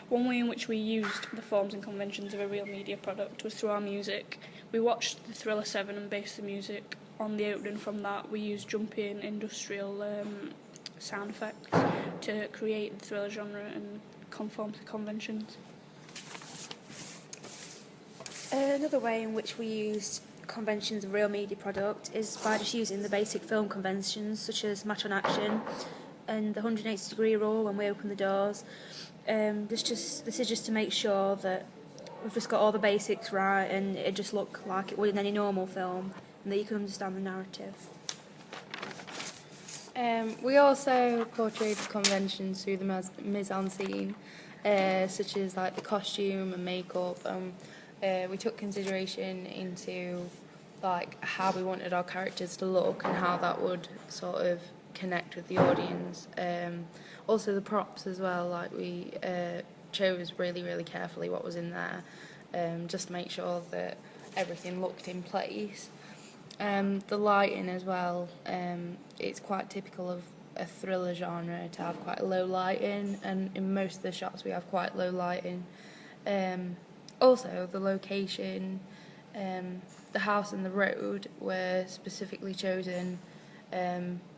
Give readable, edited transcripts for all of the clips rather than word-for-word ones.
One way in which we used the forms and conventions of a real media product was through our music. We watched the Thriller 7 and based the music on the opening from that. We used jumping industrial sound effects to create the thriller genre and conform to conventions. Another way in which we used conventions of real media product is by just using the basic film conventions such as match on action and the 180-degree rule when we open the doors. This is just to make sure that we've just got all the basics right and it just look like it would in any normal film and that you can understand the narrative. We also portrayed the conventions through the mise-en-scene, such as like the costume and makeup. We took consideration into like how we wanted our characters to look and how that would sort of connect with the audience. Also the props as well, like we chose really carefully what was in there, just to make sure that everything looked in place. The lighting as well, it's quite typical of a thriller genre to have quite low lighting, and in most of the shots we have quite low lighting. Also the location, the house and the road were specifically chosen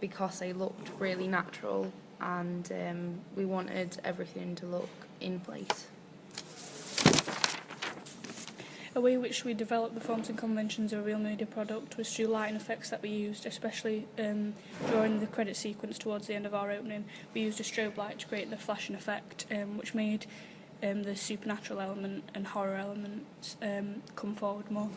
because they looked really natural, and we wanted everything to look in place. A way in which we developed the forms and conventions of a real media product was through lighting effects that we used, especially during the credit sequence towards the end of our opening. We used a strobe light to create the flashing effect, which made the supernatural element and horror elements come forward more.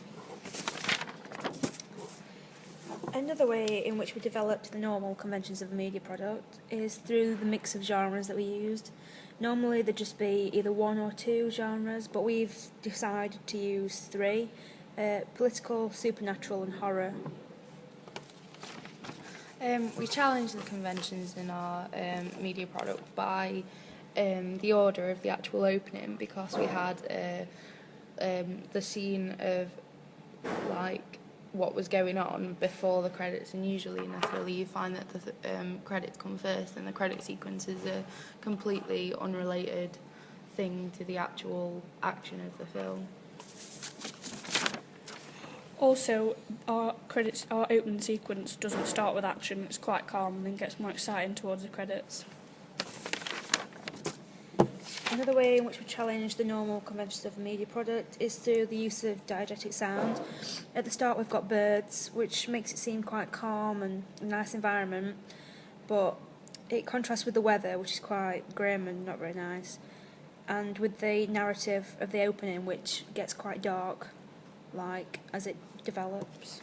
Another way in which we developed the normal conventions of a media product is through the mix of genres that we used. Normally there'd just be either one or two genres, but we've decided to use three: political, supernatural and horror. We challenged the conventions in our media product by the order of the actual opening, because we had the scene of like what was going on before the credits, and usually in a thriller you find that the credits come first and the credit sequence is a completely unrelated thing to the actual action of the film. Also, our opening sequence doesn't start with action, it's quite calm and then gets more exciting towards the credits. Another way in which we challenge the normal conventions of a media product is through the use of diegetic sound. At the start we've got birds, which makes it seem quite calm and a nice environment, but it contrasts with the weather, which is quite grim and not very nice, and with the narrative of the opening, which gets quite dark, like as it develops.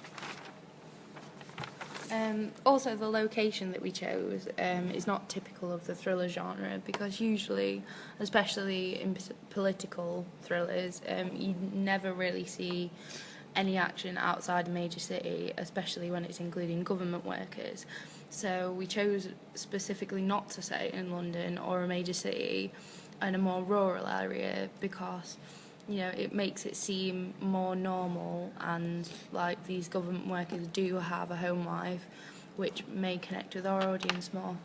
Also, the location that we chose is not typical of the thriller genre, because usually, especially in political thrillers, you never really see any action outside a major city, especially when it's including government workers. So we chose specifically not to set it in London or a major city in a more rural area, because it makes it seem more normal, and like these government workers do have a home life, which may connect with our audience more.